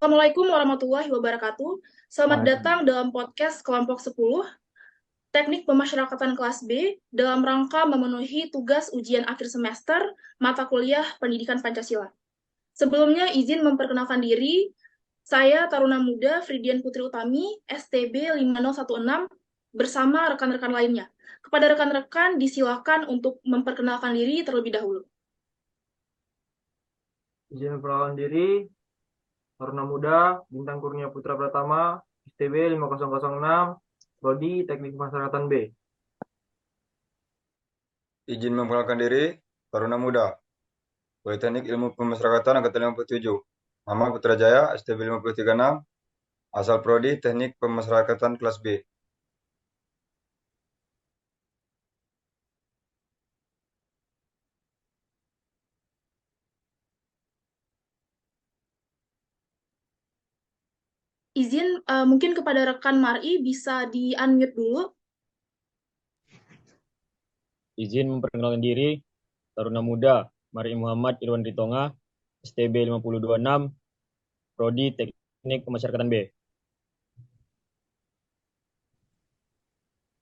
Assalamualaikum warahmatullahi wabarakatuh. Selamat datang Waalaikumsalam. dalam podcast kelompok 10, Teknik Pemasyarakatan kelas B, dalam rangka memenuhi tugas ujian akhir semester mata kuliah Pendidikan Pancasila. Sebelumnya izin memperkenalkan diri, saya Taruna Muda Fridian Putri Utami, STB 5016, bersama rekan-rekan lainnya. Kepada rekan-rekan disilakan untuk memperkenalkan diri terlebih dahulu. Izin perkenalan diri, Taruna Muda, Bintang Kurnia Putra Pratama, STB 5006, Prodi Teknik Pemasyarakatan B. Izin memperkenalkan diri, Taruna Muda, Politeknik Ilmu Pemasyarakatan Angkatan 57. Nama Putra Jaya, STB 5036, asal Prodi Teknik Pemasyarakatan kelas B. Izin mungkin kepada rekan Mari bisa di-unmute dulu. Izin memperkenalkan diri, Taruna Muda, Mari Muhammad Irwan Ritonga, STB 5026, Prodi Teknik Pemasyarakatan B.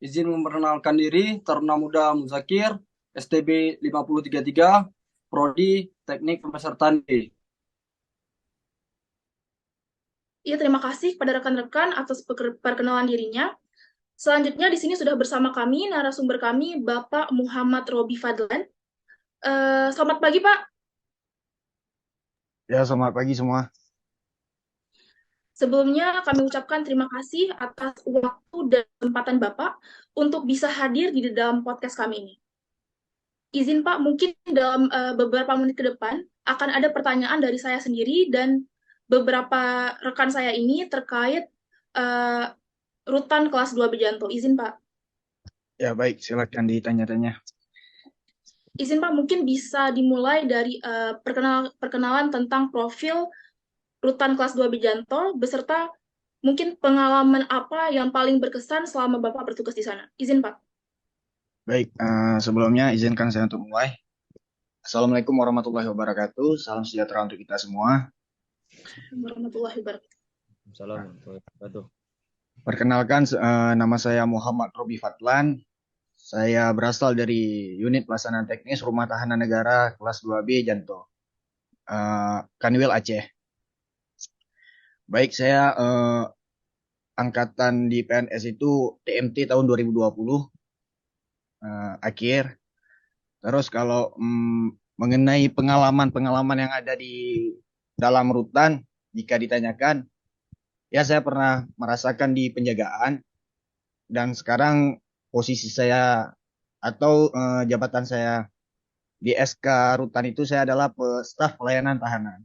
Izin memperkenalkan diri, Taruna Muda Muzakir, STB 5033, Prodi Teknik Pemasyarakatan B. Iya, terima kasih kepada rekan-rekan atas perkenalan dirinya. Selanjutnya di sini sudah bersama kami narasumber kami Bapak Muhammad Robi Fadlan. Selamat pagi, Pak. Ya, selamat pagi semua. Sebelumnya kami ucapkan terima kasih atas waktu dan kesempatan Bapak untuk bisa hadir di dalam podcast kami ini. Izin Pak, mungkin dalam beberapa menit ke depan akan ada pertanyaan dari saya sendiri dan beberapa rekan saya ini terkait rutan kelas 2 Bejanto. Izin Pak. Ya, baik, silakan ditanya-tanya. Izin Pak, mungkin bisa dimulai dari perkenalan tentang profil rutan kelas 2 Bejanto beserta mungkin pengalaman apa yang paling berkesan selama Bapak bertugas di sana. Izin Pak. Baik, sebelumnya izinkan saya untuk mulai. Assalamualaikum warahmatullahi wabarakatuh. Salam sejahtera untuk kita semua. Warahmatullahi wabarakatuh. Assalamualaikum. Perkenalkan, nama saya Muhammad Robi Fadlan. Saya berasal dari Unit Pelaksanaan Teknis Rumah Tahanan Negara kelas 2B Janto, Kanwil Aceh. Baik, saya angkatan di PNS itu TMT tahun 2020 akhir. Terus kalau mengenai pengalaman-pengalaman yang ada di dalam rutan, jika ditanyakan, ya saya pernah merasakan di penjagaan dan sekarang posisi saya atau jabatan saya di SK rutan itu saya adalah staf pelayanan tahanan.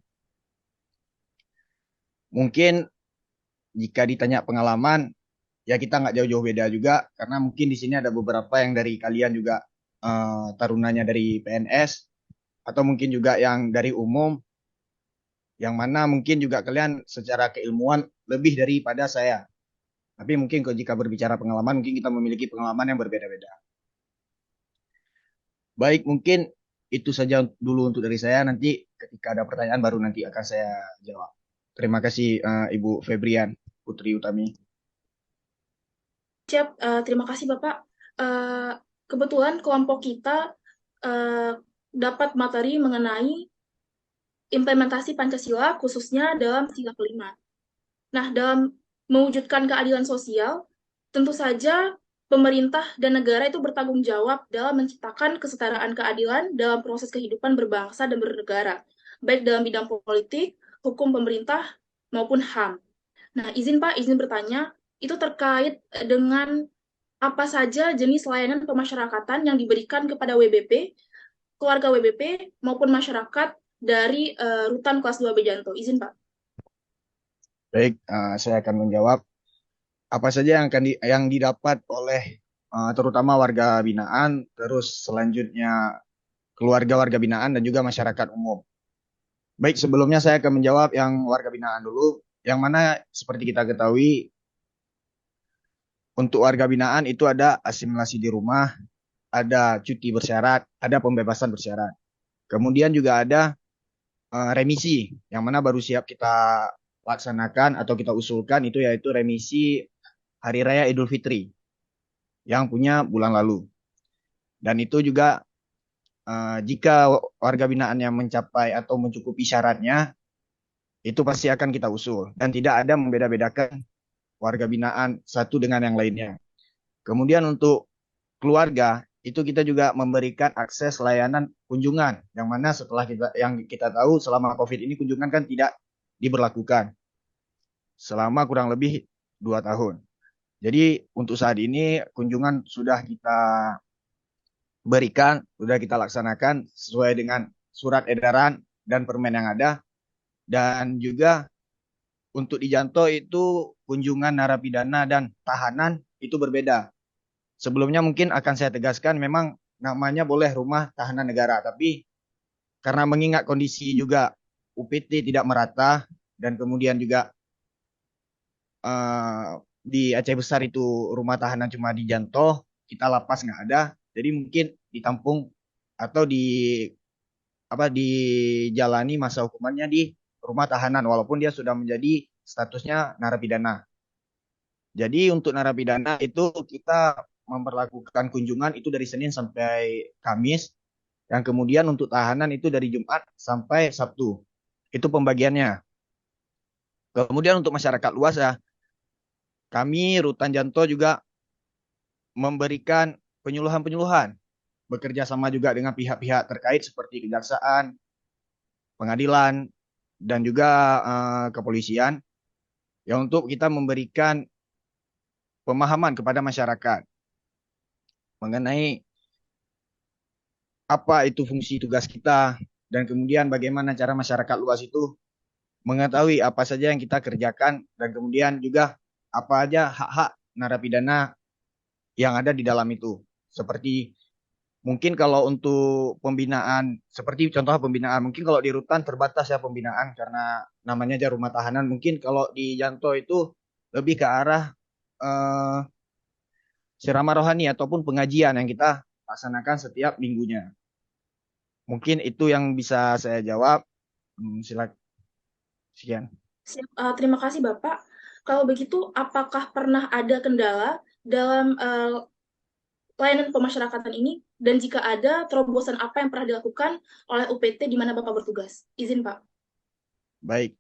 Mungkin jika ditanya pengalaman, ya kita nggak jauh-jauh beda juga karena mungkin di sini ada beberapa yang dari kalian juga tarunanya dari PNS atau mungkin juga yang dari umum, yang mana mungkin juga kalian secara keilmuan lebih daripada saya. Tapi mungkin kalau jika berbicara pengalaman, mungkin kita memiliki pengalaman yang berbeda-beda. Baik, mungkin itu saja dulu untuk dari saya. Nanti ketika ada pertanyaan baru nanti akan saya jawab. Terima kasih Ibu Febrian Putri Utami. Siap, terima kasih Bapak. Kebetulan kelompok kita dapat materi mengenai implementasi Pancasila khususnya dalam sila kelima. Nah, dalam mewujudkan keadilan sosial, tentu saja pemerintah dan negara itu bertanggung jawab dalam menciptakan kesetaraan keadilan dalam proses kehidupan berbangsa dan bernegara, baik dalam bidang politik, hukum pemerintah, maupun HAM. Nah, izin Pak, izin bertanya, itu terkait dengan apa saja jenis layanan pemasyarakatan yang diberikan kepada WBP, keluarga WBP, maupun masyarakat dari rutan kelas 2 Bejanto. Izin Pak. Baik, saya akan menjawab apa saja yang didapat oleh terutama warga binaan, terus selanjutnya keluarga warga binaan dan juga masyarakat umum. Baik, sebelumnya saya akan menjawab yang warga binaan dulu, yang mana seperti kita ketahui untuk warga binaan itu ada asimilasi di rumah, ada cuti bersyarat, ada pembebasan bersyarat. Kemudian juga ada remisi, yang mana baru siap kita laksanakan atau kita usulkan itu yaitu remisi Hari Raya Idul Fitri yang punya bulan lalu. Dan itu juga jika warga binaan yang mencapai atau mencukupi syaratnya, itu pasti akan kita usul. Dan tidak ada membeda-bedakan warga binaan satu dengan yang lainnya. Kemudian untuk keluarga, itu kita juga memberikan akses layanan kunjungan. Yang mana setelah kita tahu selama COVID ini kunjungan kan tidak diberlakukan selama kurang lebih 2 tahun. Jadi untuk saat ini kunjungan sudah kita berikan, sudah kita laksanakan sesuai dengan surat edaran dan permen yang ada. Dan juga untuk di Janto itu kunjungan narapidana dan tahanan itu berbeda. Sebelumnya mungkin akan saya tegaskan memang namanya boleh rumah tahanan negara. Tapi karena mengingat kondisi juga UPT tidak merata dan kemudian juga di Aceh Besar itu rumah tahanan cuma di Janto, kita lapas nggak ada. Jadi mungkin ditampung atau dijalani masa hukumannya di rumah tahanan walaupun dia sudah menjadi statusnya narapidana. Jadi untuk narapidana itu kita memperlakukan kunjungan itu dari Senin sampai Kamis, yang kemudian untuk tahanan itu dari Jumat sampai Sabtu. Itu pembagiannya. Kemudian untuk masyarakat luas ya, kami Rutan Janto juga memberikan penyuluhan-penyuluhan, bekerja sama juga dengan pihak-pihak terkait seperti kejaksaan, pengadilan, dan juga kepolisian, yang untuk kita memberikan pemahaman kepada masyarakat mengenai apa itu fungsi tugas kita, dan kemudian bagaimana cara masyarakat luas itu mengetahui apa saja yang kita kerjakan, dan kemudian juga apa aja hak-hak narapidana yang ada di dalam itu. Seperti mungkin kalau untuk pembinaan, seperti contoh pembinaan, mungkin kalau di rutan terbatas ya pembinaan karena namanya aja rumah tahanan. Mungkin kalau di Janto itu lebih ke arah ceramah rohani ataupun pengajian yang kita laksanakan setiap minggunya. Mungkin itu yang bisa saya jawab. Silakan. Sekian. Terima kasih Bapak. Kalau begitu, apakah pernah ada kendala dalam layanan pemasyarakatan ini? Dan jika ada, terobosan apa yang pernah dilakukan oleh UPT di mana Bapak bertugas? Izin Pak. Baik,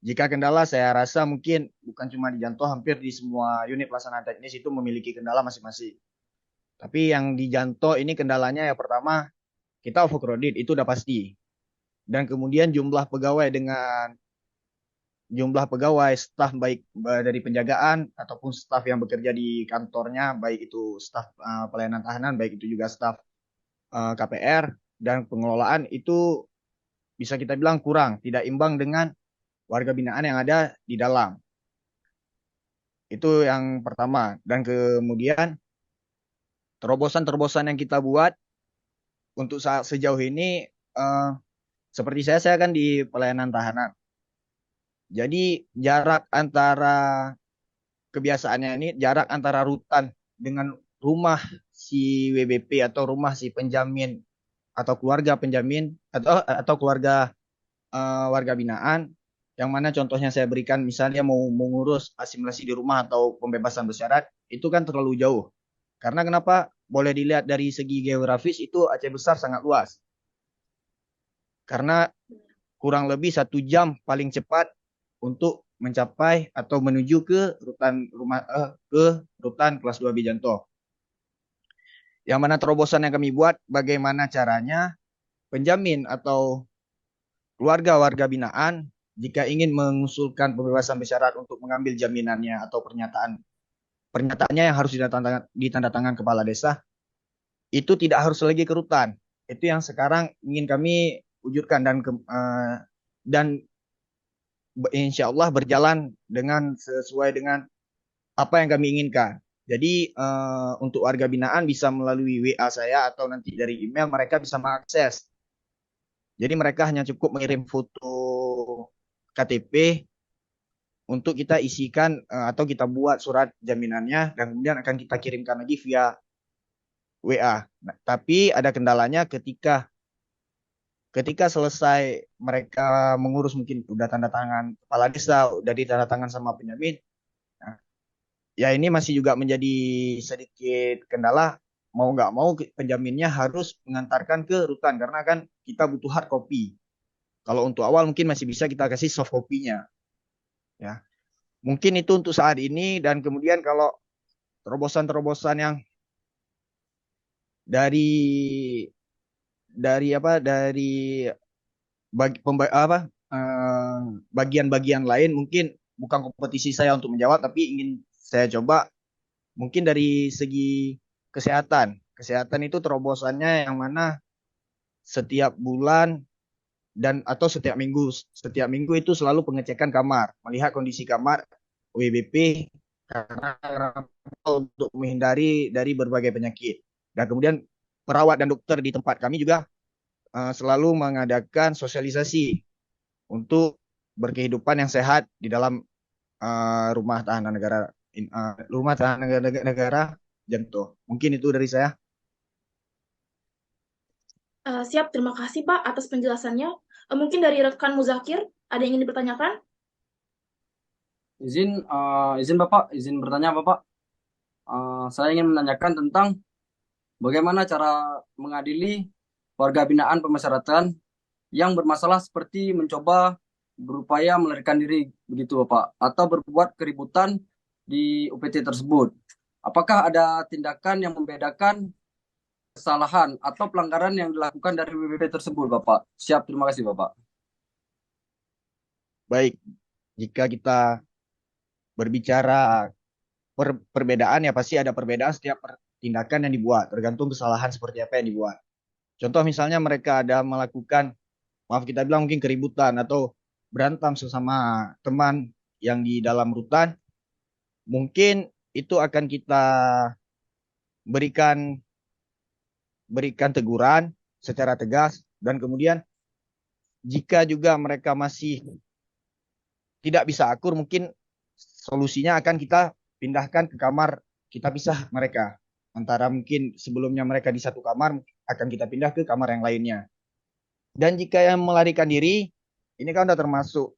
jika kendala saya rasa mungkin bukan cuma di Janto, hampir di semua unit pelaksanaan teknis itu memiliki kendala masing-masing. Tapi yang di Janto ini kendalanya yang pertama, kita overcrowded, itu udah pasti. Dan kemudian jumlah staf baik dari penjagaan ataupun staf yang bekerja di kantornya, baik itu staf pelayanan tahanan, baik itu juga staf KPR dan pengelolaan itu bisa kita bilang kurang, tidak imbang dengan warga binaan yang ada di dalam. Itu yang pertama. Dan kemudian terobosan-terobosan yang kita buat untuk sejauh ini, seperti saya kan di pelayanan tahanan. Jadi jarak antara kebiasaannya ini, jarak antara rutan dengan rumah si WBP atau rumah si penjamin atau keluarga penjamin atau keluarga warga binaan, yang mana contohnya saya berikan misalnya mau mengurus asimilasi di rumah atau pembebasan bersyarat, itu kan terlalu jauh. Karena kenapa? Boleh dilihat dari segi geografis itu Aceh Besar sangat luas. Karena kurang lebih 1 jam paling cepat untuk mencapai atau menuju ke rutan kelas 2 Bijanto. Yang mana terobosan yang kami buat, bagaimana caranya penjamin atau keluarga warga binaan jika ingin mengusulkan pembebasan bersyarat untuk mengambil jaminannya atau pernyataannya yang harus ditandatangan kepala desa, itu tidak harus lagi ke rutan. Itu yang sekarang ingin kami wujudkan dan insya Allah berjalan sesuai dengan apa yang kami inginkan. Jadi untuk warga binaan bisa melalui WA saya atau nanti dari email mereka bisa mengakses. Jadi mereka hanya cukup mengirim foto KTP untuk kita isikan atau kita buat surat jaminannya dan kemudian akan kita kirimkan lagi via WA. Nah, tapi ada kendalanya ketika ketika selesai mereka mengurus, mungkin udah tanda tangan kepala desa, udah ditanda tangan sama penjamin, nah, ya ini masih juga menjadi sedikit kendala. Mau nggak mau penjaminnya harus mengantarkan ke rutan karena kan kita butuh hard copy. Kalau untuk awal mungkin masih bisa kita kasih soft copy-nya. Ya, mungkin itu untuk saat ini. Dan kemudian kalau terobosan-terobosan yang dari bagi, bagian-bagian lain, mungkin bukan kompetisi saya untuk menjawab, tapi ingin saya coba. Mungkin dari segi kesehatan itu terobosannya yang mana setiap bulan dan atau setiap minggu itu selalu pengecekan kamar, melihat kondisi kamar WBP karena untuk menghindari dari berbagai penyakit. Dan kemudian perawat dan dokter di tempat kami juga selalu mengadakan sosialisasi untuk berkehidupan yang sehat di dalam rumah tahanan negara Janto. Mungkin itu dari saya. Siap, terima kasih Pak atas penjelasannya. Mungkin dari rekan Muzakir, ada yang ingin dipertanyakan? Izin Bapak, izin bertanya Bapak. Saya ingin menanyakan tentang bagaimana cara mengadili warga binaan pemasyarakatan yang bermasalah seperti mencoba berupaya melarikan diri begitu Bapak, atau berbuat keributan di UPT tersebut. Apakah ada tindakan yang membedakan kesalahan atau pelanggaran yang dilakukan dari WBP tersebut Bapak? Siap, terima kasih Bapak. Baik, jika kita berbicara perbedaan, ya pasti ada perbedaan setiap tindakan yang dibuat, tergantung kesalahan seperti apa yang dibuat. Contoh misalnya mereka ada melakukan, maaf kita bilang mungkin keributan atau berantem sesama teman yang di dalam rutan, mungkin itu akan kita berikan teguran secara tegas. Dan kemudian jika juga mereka masih tidak bisa akur, mungkin solusinya akan kita pindahkan ke kamar, kita pisah mereka. Antara mungkin sebelumnya mereka di satu kamar, akan kita pindah ke kamar yang lainnya. Dan jika yang melarikan diri, ini kan udah termasuk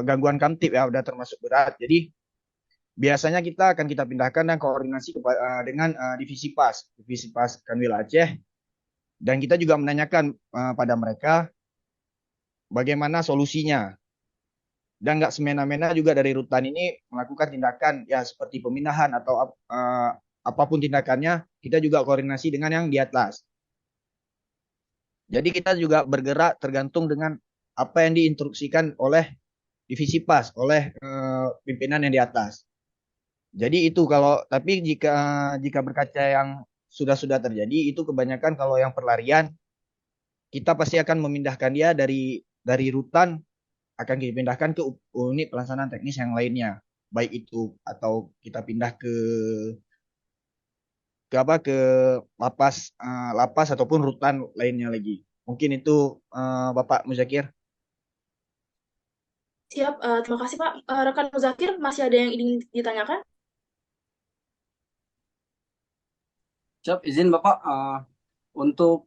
gangguan kamtip ya, udah termasuk berat. Jadi biasanya kita akan kita pindahkan dan koordinasi dengan divisi pas Kanwil Aceh. Dan kita juga menanyakan pada mereka bagaimana solusinya. Dan nggak semena-mena juga dari rutan ini melakukan tindakan ya seperti pemindahan atau apapun tindakannya, kita juga koordinasi dengan yang di atas. Jadi kita juga bergerak tergantung dengan apa yang diinstruksikan oleh divisi pas, oleh pimpinan yang di atas. Jadi itu kalau, tapi jika berkaca yang sudah terjadi, itu kebanyakan kalau yang pelarian, kita pasti akan memindahkan dia dari rutan, akan dipindahkan ke unit pelaksanaan teknis yang lainnya. Baik itu atau kita pindah ke lapas ataupun rutan lainnya lagi. Mungkin itu Bapak Muzakir. Siap, terima kasih Pak. Rekan Muzakir, masih ada yang ingin ditanyakan? Siap, izin Bapak, untuk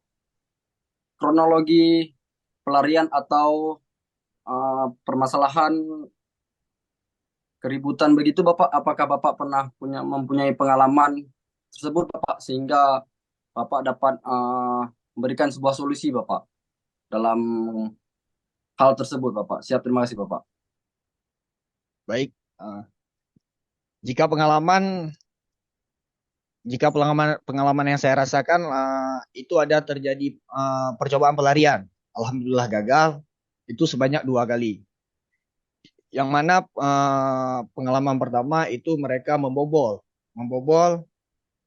kronologi pelarian atau permasalahan keributan begitu Bapak, apakah Bapak pernah mempunyai pengalaman tersebut Bapak, sehingga Bapak dapat memberikan sebuah solusi Bapak dalam hal tersebut Bapak? Siap, terima kasih Bapak. Baik, jika pengalaman yang saya rasakan itu ada terjadi percobaan pelarian, alhamdulillah gagal, itu sebanyak 2 kali. Yang mana pengalaman pertama itu mereka membobol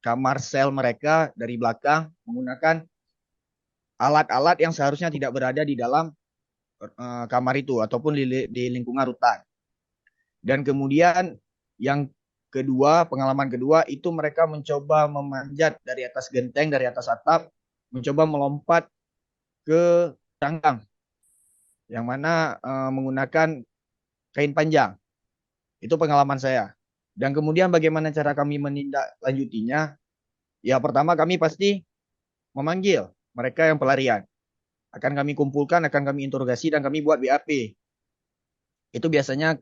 kamar sel mereka dari belakang menggunakan alat-alat yang seharusnya tidak berada di dalam kamar itu ataupun di lingkungan rutan. Dan kemudian yang kedua, pengalaman kedua itu mereka mencoba memanjat dari atas genteng, dari atas atap, mencoba melompat ke tanggang yang mana menggunakan kain panjang. Itu pengalaman saya. Dan kemudian bagaimana cara kami menindaklanjutinya? Ya pertama kami pasti memanggil mereka yang pelarian. Akan kami kumpulkan, akan kami interogasi, dan kami buat BAP. Itu biasanya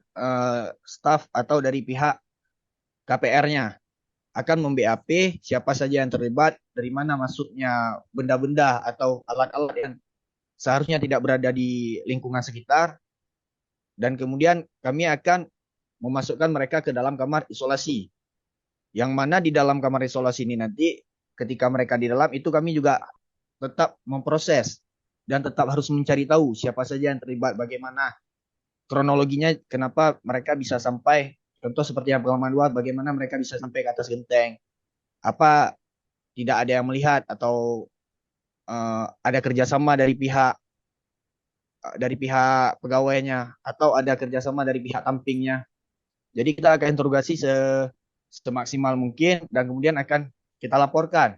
staf atau dari pihak KPR-nya akan mem-BAP siapa saja yang terlibat, dari mana masuknya benda-benda atau alat-alat yang seharusnya tidak berada di lingkungan sekitar, dan kemudian kami akan memasukkan mereka ke dalam kamar isolasi. Yang mana di dalam kamar isolasi ini nanti ketika mereka di dalam itu kami juga tetap memproses dan tetap harus mencari tahu siapa saja yang terlibat, bagaimana kronologinya, kenapa mereka bisa sampai, contoh seperti yang pengalaman luar, bagaimana mereka bisa sampai ke atas genteng, apa tidak ada yang melihat atau ada kerjasama dari pihak pegawainya atau ada kerjasama dari pihak tampingnya. Jadi kita akan interogasi semaksimal mungkin dan kemudian akan kita laporkan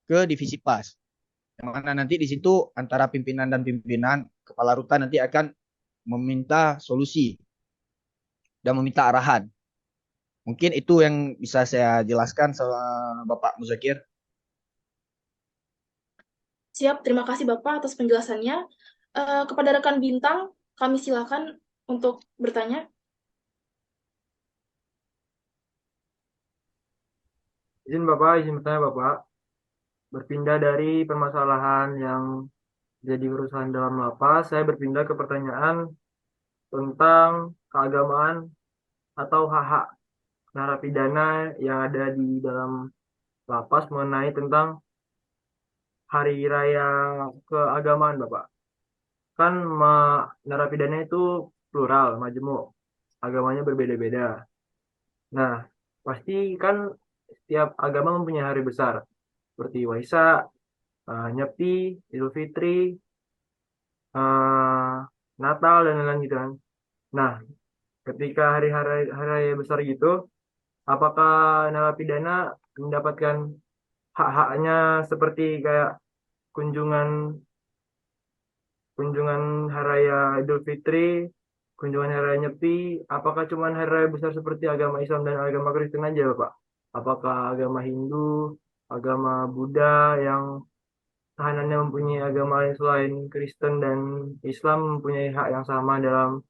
ke divisi PAS. Yang mana nanti di situ antara pimpinan dan pimpinan kepala rutan nanti akan meminta solusi dan meminta arahan. Mungkin itu yang bisa saya jelaskan sama Bapak Muzakir. Siap, terima kasih Bapak atas penjelasannya. Kepada rekan Bintang, kami silakan untuk bertanya. Izin Bapak, izin bertanya Bapak. Berpindah dari permasalahan yang jadi urusan dalam lapas, saya berpindah ke pertanyaan tentang keagamaan atau hak-hak narapidana yang ada di dalam lapas mengenai tentang hari raya keagamaan, Bapak. Kan narapidana itu plural, majemuk, agamanya berbeda-beda. Nah, pasti kan setiap agama mempunyai hari besar, seperti Waisak, Nyepi, Idul Fitri, eh, Natal, dan lain-lain gitu kan. Nah, ketika hari raya besar gitu, apakah narapidana mendapatkan hak-haknya seperti kayak kunjungan kunjungan hari raya Idul Fitri, kunjungan hari raya Nyepi, apakah cuma hari raya besar seperti agama Islam dan agama Kristen aja, Pak? Apakah agama Hindu, agama Buddha yang tahanannya mempunyai agama lain selain Kristen dan Islam mempunyai hak yang sama dalam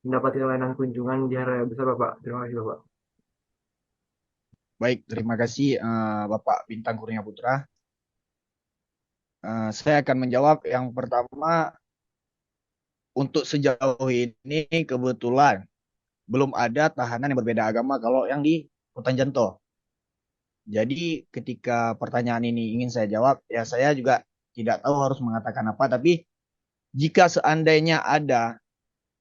mendapatkan layanan kunjungan di hari raya besar, Bapak? Terima kasih, Bapak. Baik, terima kasih Bapak Bintang Kurnia Putra. Saya akan menjawab yang pertama. Untuk sejauh ini kebetulan belum ada tahanan yang berbeda agama kalau yang di Rutan Janto. Jadi ketika pertanyaan ini ingin saya jawab, ya saya juga tidak tahu harus mengatakan apa. Tapi jika seandainya ada,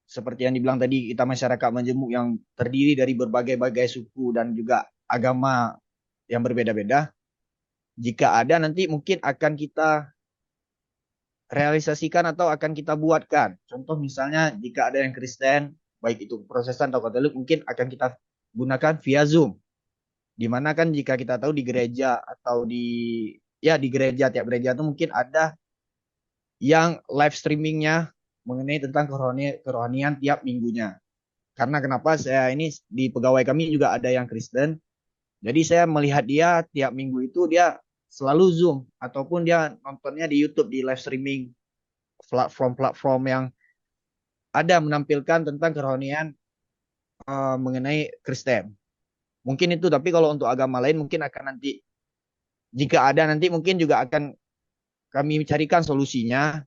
seperti yang dibilang tadi, kita masyarakat Majemuk yang terdiri dari berbagai-bagai suku dan juga agama yang berbeda-beda, jika ada nanti mungkin akan kita realisasikan atau akan kita buatkan. Contoh misalnya jika ada yang Kristen, baik itu Protestan atau Katolik, mungkin akan kita gunakan via Zoom. Dimana kan jika kita tahu di gereja atau di gereja, tiap gereja itu mungkin ada yang live streamingnya mengenai tentang kerohanian tiap minggunya. Karena kenapa saya ini di pegawai kami juga ada yang Kristen, jadi saya melihat dia tiap minggu itu dia selalu Zoom ataupun dia nontonnya di YouTube di live streaming platform-platform yang ada menampilkan tentang kerohanian mengenai Kristen. Mungkin itu, tapi kalau untuk agama lain mungkin akan nanti jika ada nanti mungkin juga akan kami carikan solusinya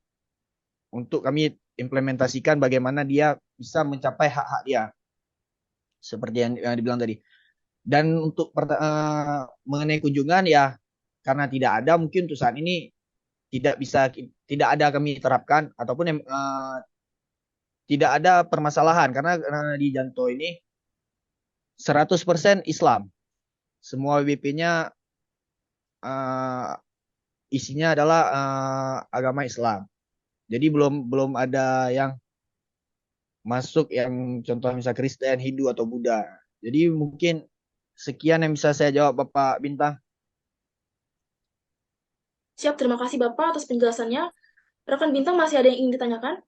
untuk kami implementasikan bagaimana dia bisa mencapai hak-hak dia seperti yang dibilang tadi. Dan untuk mengenai kunjungan ya karena tidak ada mungkin untuk saat ini tidak ada kami terapkan ataupun tidak ada permasalahan karena di Janto ini 100% Islam. Semua WP-nya isinya adalah agama Islam. Jadi belum ada yang masuk yang contoh misalnya Kristen, Hindu atau Buddha. Jadi mungkin sekian yang bisa saya jawab Bapak Bintang. Siap, terima kasih Bapak atas penjelasannya. Rekan Bintang masih ada yang ingin ditanyakan?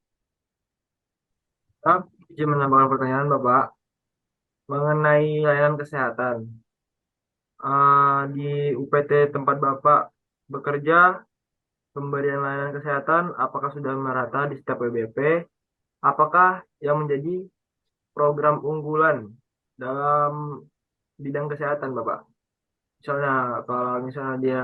Izin menambahkan pertanyaan Bapak mengenai layanan kesehatan. Di UPT tempat Bapak bekerja, pemberian layanan kesehatan apakah sudah merata di setiap WBP? Apakah yang menjadi program unggulan dalam bidang kesehatan, Bapak? Misalnya, kalau misalnya dia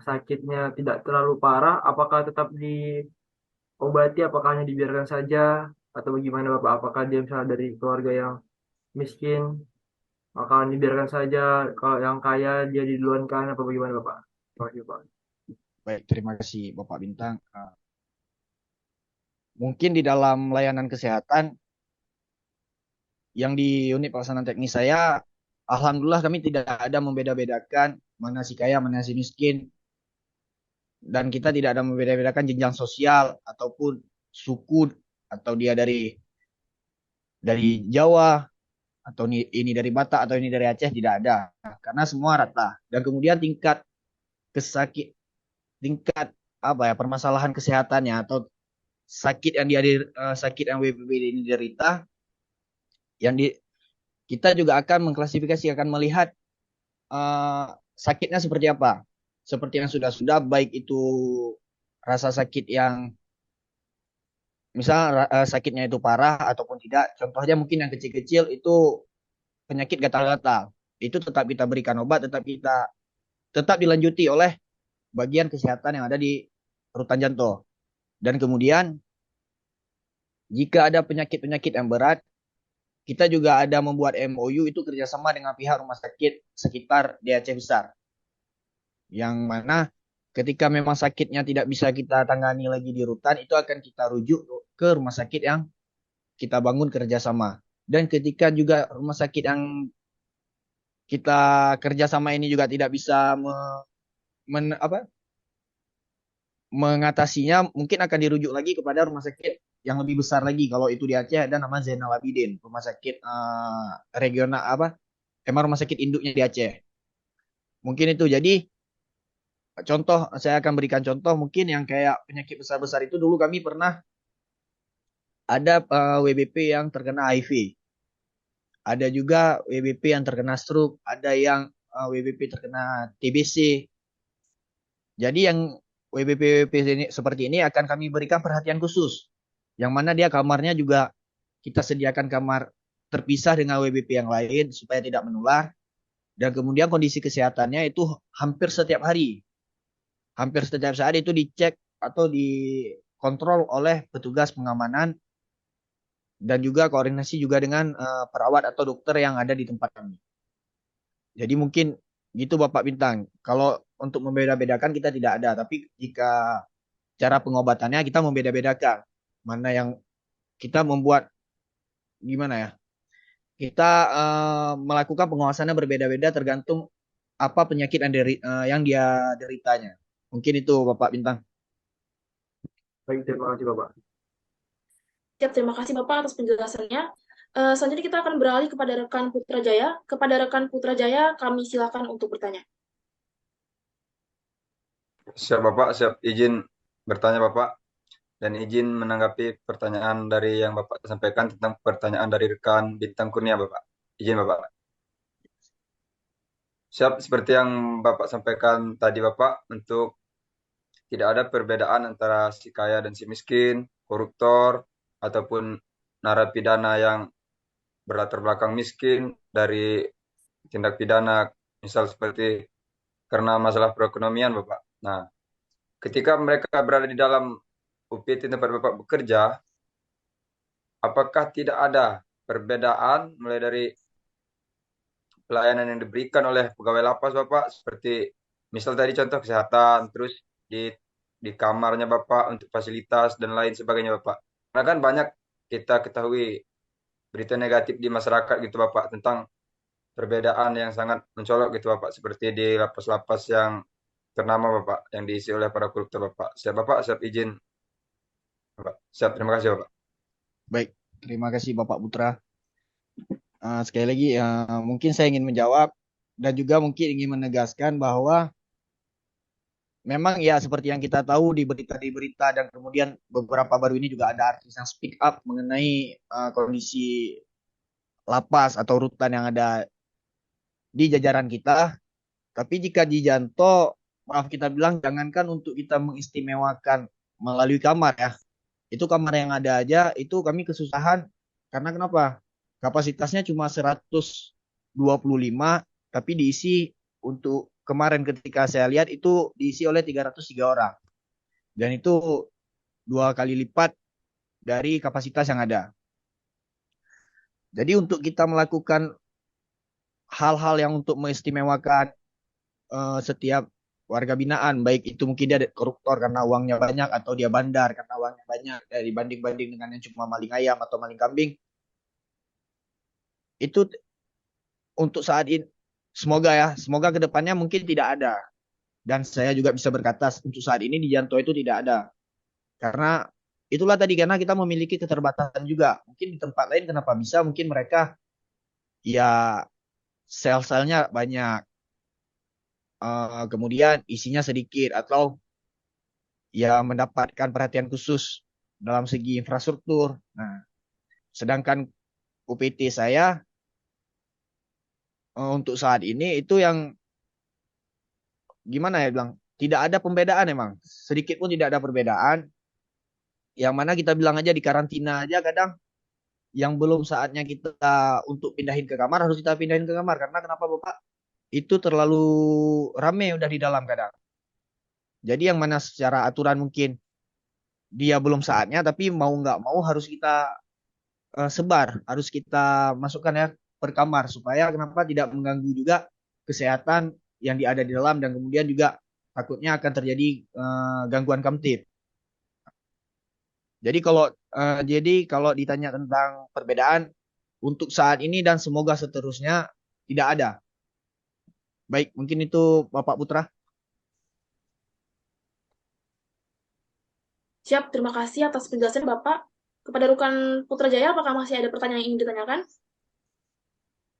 sakitnya tidak terlalu parah, apakah tetap diobati, apakah hanya dibiarkan saja, atau bagaimana, Bapak? Apakah dia misalnya dari keluarga yang miskin, maka dibiarkan saja, kalau yang kaya dia diduluankan, apa bagaimana, Bapak? Terima kasih, Pak. Baik, terima kasih Bapak Bintang. Mungkin di dalam layanan kesehatan yang di unit pelaksanaan teknis saya, alhamdulillah kami tidak ada membeda-bedakan mana si kaya, mana si miskin, dan kita tidak ada membeda-bedakan jenjang sosial ataupun suku, atau dia dari Jawa, atau ini dari Batak, atau ini dari Aceh, tidak ada, karena semua rata. Dan kemudian kesakit tingkat apa ya, permasalahan kesehatannya atau sakit yang WBB ini derita, yang kita juga akan mengklasifikasi, akan melihat sakitnya seperti apa. Seperti yang sudah baik itu rasa sakit yang misal sakitnya itu parah ataupun tidak. Contohnya mungkin yang kecil-kecil itu penyakit gatal-gatal. Itu tetap kita berikan obat, tetap dilanjuti oleh bagian kesehatan yang ada di rutan jantung. Dan kemudian jika ada penyakit-penyakit yang berat, kita juga ada membuat MOU itu kerjasama dengan pihak rumah sakit sekitar di Aceh Besar. Yang mana ketika memang sakitnya tidak bisa kita tangani lagi di rutan, itu akan kita rujuk ke rumah sakit yang kita bangun kerjasama. Dan ketika juga rumah sakit yang kita kerjasama ini juga tidak bisa mengatasinya, mungkin akan dirujuk lagi kepada rumah sakit yang lebih besar lagi. Kalau itu di Aceh ada nama Zainal Abidin, rumah sakit regional emang rumah sakit induknya di Aceh. Mungkin itu. Jadi contoh, saya akan berikan contoh mungkin yang kayak penyakit besar-besar itu, dulu kami pernah ada WBP yang terkena HIV. Ada juga WBP yang terkena stroke, ada yang WBP terkena TBC. Jadi yang WBP ini, seperti ini akan kami berikan perhatian khusus. Yang mana dia kamarnya juga kita sediakan kamar terpisah dengan WBP yang lain supaya tidak menular. Dan kemudian kondisi kesehatannya itu hampir setiap hari. Hampir setiap saat itu dicek atau dikontrol oleh petugas pengamanan, dan juga koordinasi juga dengan perawat atau dokter yang ada di tempat kami. Jadi mungkin gitu Bapak Bintang. Kalau untuk membeda-bedakan kita tidak ada, tapi jika cara pengobatannya kita membeda-bedakan. Mana yang kita membuat gimana ya? Kita melakukan pengawasannya berbeda-beda tergantung apa penyakit yang dia deritanya. Mungkin itu Bapak Bintang. Baik, terima kasih, Bapak. Siap, terima kasih Bapak atas penjelasannya. Selanjutnya kita akan beralih kepada rekan Putrajaya. Kepada rekan Putrajaya, kami silakan untuk bertanya. Siap Bapak, siap izin bertanya Bapak, dan izin menanggapi pertanyaan dari yang Bapak sampaikan tentang pertanyaan dari rekan Bintang Kurnia Bapak. Izin Bapak. Siap, seperti yang Bapak sampaikan tadi Bapak, untuk tidak ada perbedaan antara si kaya dan si miskin, koruptor, ataupun narapidana yang berlatar belakang miskin dari tindak pidana, misal seperti karena masalah perekonomian Bapak. Nah, ketika mereka berada di dalam UPT tempat Bapak bekerja, apakah tidak ada perbedaan mulai dari pelayanan yang diberikan oleh pegawai lapas Bapak, seperti misal tadi contoh kesehatan, terus di kamarnya Bapak untuk fasilitas dan lain sebagainya Bapak. Karena kan banyak kita ketahui berita negatif di masyarakat gitu Bapak tentang perbedaan yang sangat mencolok gitu Bapak, seperti di lapas-lapas yang ternama Bapak yang diisi oleh para koruptor Bapak. Siap Bapak, siap izin Bapak. Siap, terima kasih Bapak. Baik, terima kasih Bapak Putra. Sekali lagi mungkin saya ingin menjawab dan juga mungkin ingin menegaskan bahwa memang ya seperti yang kita tahu di berita dan kemudian beberapa baru ini juga ada artis yang speak up mengenai kondisi lapas atau rutan yang ada di jajaran kita. Tapi jika di Janto maaf kita bilang jangankan untuk kita mengistimewakan melalui kamar ya. Itu kamar yang ada aja itu kami kesusahan karena kenapa? Kapasitasnya cuma 125 tapi diisi untuk kemarin ketika saya lihat itu diisi oleh 303 orang. Dan itu 2 kali lipat dari kapasitas yang ada. Jadi untuk kita melakukan hal-hal yang untuk mengistimewakan setiap warga binaan, baik itu mungkin dia koruptor karena uangnya banyak atau dia bandar karena uangnya banyak, dibanding-banding dengan yang cuma maling ayam atau maling kambing, itu untuk saat ini semoga kedepannya mungkin tidak ada. Dan saya juga bisa berkata untuk saat ini di Janto itu tidak ada. Karena itulah tadi karena kita memiliki keterbatasan juga. Mungkin di tempat lain kenapa bisa? Mungkin mereka ya sel-selnya banyak, kemudian isinya sedikit atau ya mendapatkan perhatian khusus dalam segi infrastruktur. Nah, sedangkan UPT saya untuk saat ini itu yang gimana ya bilang tidak ada pembedaan emang sedikit pun tidak ada perbedaan yang mana kita bilang aja di karantina aja kadang yang belum saatnya kita untuk pindahin ke kamar harus kita pindahin ke kamar karena kenapa Bapak itu terlalu rame udah di dalam kadang jadi yang mana secara aturan mungkin dia belum saatnya tapi mau nggak mau harus kita sebar harus kita masukkan ya per kamar supaya kenapa tidak mengganggu juga kesehatan yang ada di dalam dan kemudian juga takutnya akan terjadi gangguan kamtip. Jadi kalau ditanya tentang perbedaan untuk saat ini dan semoga seterusnya tidak ada. Baik, mungkin itu Bapak Putra. Siap, terima kasih atas penjelasan Bapak. Kepada Rekan Putrajaya, apakah masih ada pertanyaan yang ingin ditanyakan?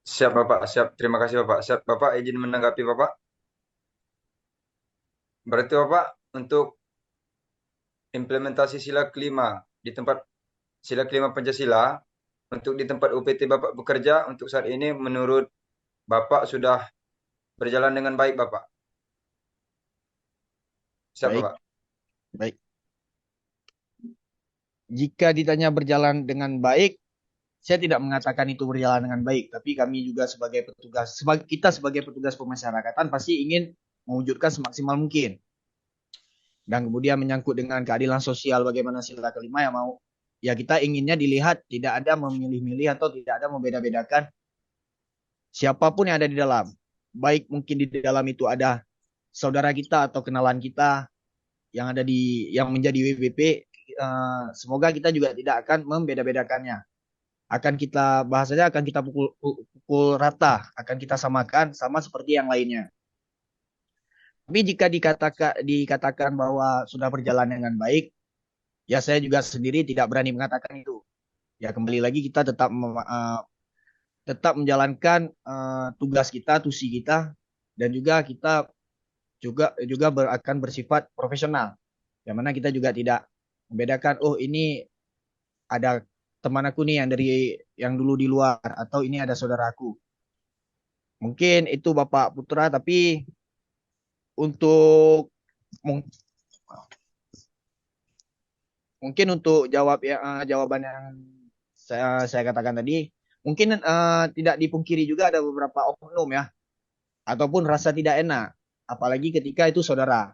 Siap Bapak, siap. Terima kasih Bapak. Siap Bapak, izin menanggapi Bapak. Berarti Bapak untuk implementasi sila kelima di tempat sila kelima Pancasila untuk di tempat UPT Bapak bekerja untuk saat ini menurut Bapak sudah berjalan dengan baik Bapak. Siap Baik, Bapak. baik. Jika ditanya berjalan dengan baik, saya tidak mengatakan itu berjalan dengan baik, tapi kami juga kita sebagai petugas pemasyarakatan pasti ingin mewujudkan semaksimal mungkin. Dan kemudian menyangkut dengan keadilan sosial bagaimana sila kelima yang mau ya kita inginnya dilihat tidak ada memilih-milih atau tidak ada membeda-bedakan siapapun yang ada di dalam. Baik mungkin di dalam itu ada saudara kita atau kenalan kita yang menjadi WBP, semoga kita juga tidak akan membeda-bedakannya. Akan kita bahasanya akan kita pukul rata, akan kita samakan sama seperti yang lainnya. Tapi jika dikatakan bahwa sudah berjalan dengan baik, ya saya juga sendiri tidak berani mengatakan itu. Ya kembali lagi kita tetap menjalankan tugas kita, tusi kita, dan juga kita akan bersifat profesional. Yang mana kita juga tidak membedakan, oh ini ada teman aku nih yang dulu di luar, atau ini ada saudaraku. Mungkin itu Bapak Putra, tapi untuk mungkin untuk jawaban yang saya katakan tadi, mungkin tidak dipungkiri juga ada beberapa oknum ya, ataupun rasa tidak enak, apalagi ketika itu saudara.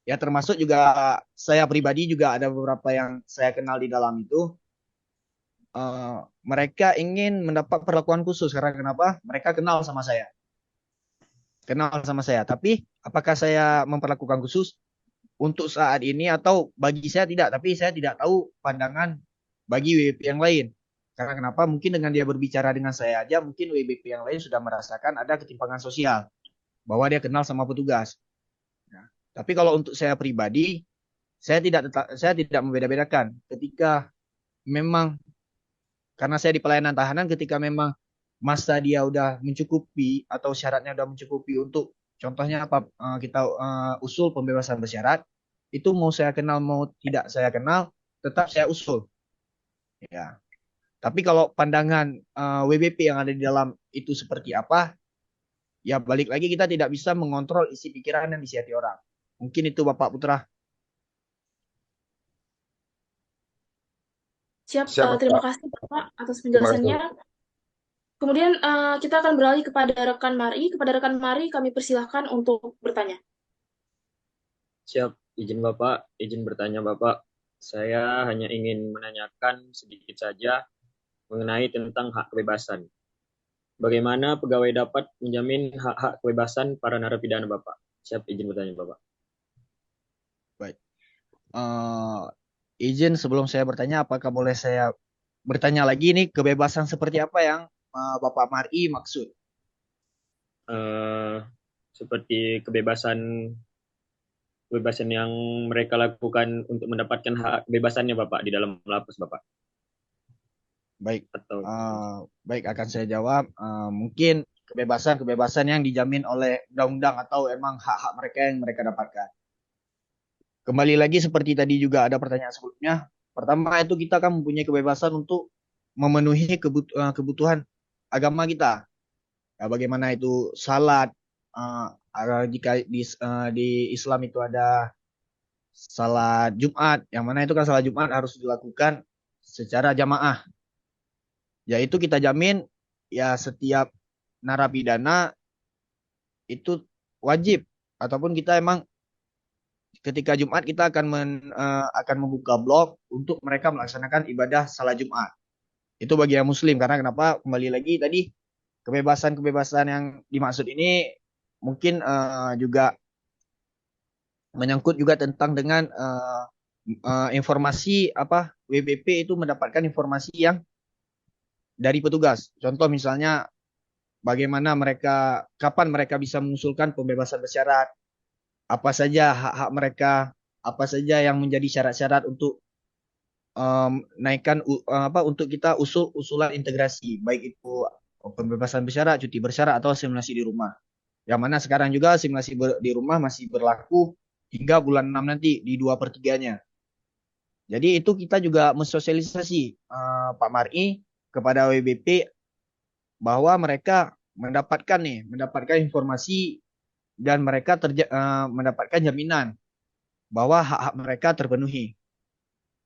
Ya termasuk juga saya pribadi juga ada beberapa yang saya kenal di dalam itu. Mereka ingin mendapat perlakuan khusus karena kenapa? Mereka kenal sama saya. Tapi apakah saya memperlakukan khusus untuk saat ini atau bagi saya tidak? Tapi saya tidak tahu pandangan bagi WBP yang lain. Karena kenapa? Mungkin dengan dia berbicara dengan saya aja, mungkin WBP yang lain sudah merasakan ada ketimpangan sosial bahwa dia kenal sama petugas. Nah, tapi kalau untuk saya pribadi, saya tidak membeda-bedakan. Ketika memang karena saya di pelayanan tahanan, ketika memang masa dia udah mencukupi atau syaratnya udah mencukupi untuk contohnya apa kita usul pembebasan bersyarat, itu mau saya kenal mau tidak saya kenal tetap saya usul. Ya. Tapi kalau pandangan WBP yang ada di dalam itu seperti apa, ya balik lagi kita tidak bisa mengontrol isi pikiran dan isi hati orang. Mungkin itu Bapak Putra. Siap, Siap, terima Bapak. kasih Bapak atas Terima kasih. penjelasannya. Kemudian kita akan beralih kepada rekan Mari. Kepada rekan Mari kami persilahkan untuk bertanya. Siap, izin Bapak, izin bertanya Bapak. Saya hanya ingin menanyakan sedikit saja mengenai tentang hak kebebasan. Bagaimana pegawai dapat menjamin hak-hak kebebasan para narapidana Bapak? Siap, izin bertanya Bapak. Baik. Izin sebelum saya bertanya, apakah boleh saya bertanya lagi nih kebebasan seperti apa yang Bapak Mari maksud? Seperti kebebasan yang mereka lakukan untuk mendapatkan hak kebebasannya Bapak di dalam lapas Bapak. Baik, Atau baik akan saya jawab. Mungkin kebebasan yang dijamin oleh undang-undang atau emang hak-hak mereka yang mereka dapatkan. Kembali lagi seperti tadi juga ada pertanyaan sebelumnya. Pertama itu kita kan mempunyai kebebasan untuk memenuhi kebutuhan agama kita. Ya, bagaimana itu salat, jika di Islam itu ada salat Jumat, yang mana itu kan salat Jumat harus dilakukan secara jamaah. Yaitu kita jamin ya setiap narapidana itu wajib ataupun kita emang ketika Jumat kita akan membuka blog untuk mereka melaksanakan ibadah salat Jumat. Itu bagi yang muslim karena kenapa kembali lagi tadi kebebasan-kebebasan yang dimaksud ini mungkin juga menyangkut juga tentang dengan informasi apa WBP itu mendapatkan informasi yang dari petugas. Contoh misalnya bagaimana kapan mereka bisa mengusulkan pembebasan bersyarat, apa saja hak-hak mereka, apa saja yang menjadi syarat-syarat untuk naikkan untuk kita usulan integrasi, baik itu pembebasan bersyarat, cuti bersyarat atau asimilasi di rumah. Yang mana sekarang juga asimilasi di rumah masih berlaku hingga bulan 6 nanti di 2/3-nya. Jadi itu kita juga mensosialisasi Pak Mari kepada WBP bahwa mereka mendapatkan informasi dan mereka mendapatkan jaminan bahwa hak-hak mereka terpenuhi.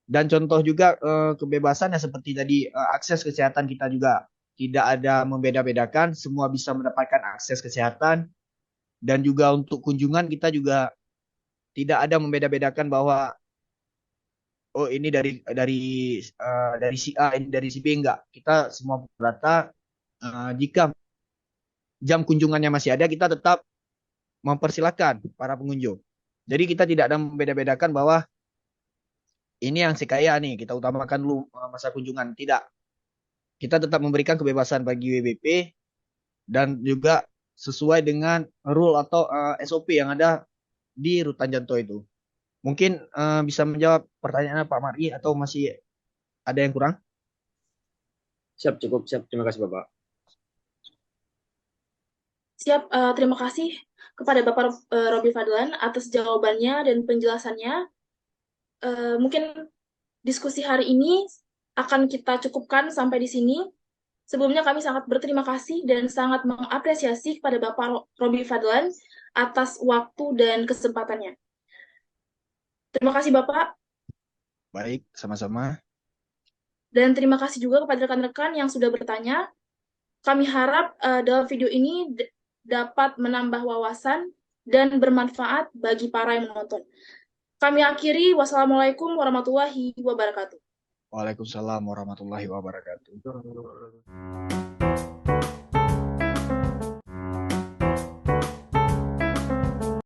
Dan contoh juga kebebasan yang seperti tadi akses kesehatan kita juga tidak ada membeda-bedakan, semua bisa mendapatkan akses kesehatan dan juga untuk kunjungan kita juga tidak ada membeda-bedakan bahwa oh ini dari si A, ini dari si B, enggak. Kita semua rata jika jam kunjungannya masih ada kita tetap mempersilahkan para pengunjung. Jadi kita tidak ada membeda-bedakan bahwa ini yang si kaya nih, kita utamakan dulu masa kunjungan. Tidak. Kita tetap memberikan kebebasan bagi WBP dan juga sesuai dengan rule atau SOP yang ada di Rutan Janto itu. Mungkin bisa menjawab pertanyaan Pak Mari atau masih ada yang kurang? siap, cukup siap. Terima kasih Bapak. Siap, terima kasih kepada Bapak Robi Fadlan atas jawabannya dan penjelasannya. Mungkin diskusi hari ini akan kita cukupkan sampai di sini. Sebelumnya kami sangat berterima kasih dan sangat mengapresiasi kepada Bapak Robi Fadlan atas waktu dan kesempatannya. Terima kasih Bapak. Baik, sama-sama. Dan terima kasih juga kepada rekan-rekan yang sudah bertanya. Kami harap dalam video ini dapat menambah wawasan dan bermanfaat bagi para yang menonton. Kami akhiri, wassalamualaikum warahmatullahi wabarakatuh. Waalaikumsalam warahmatullahi wabarakatuh.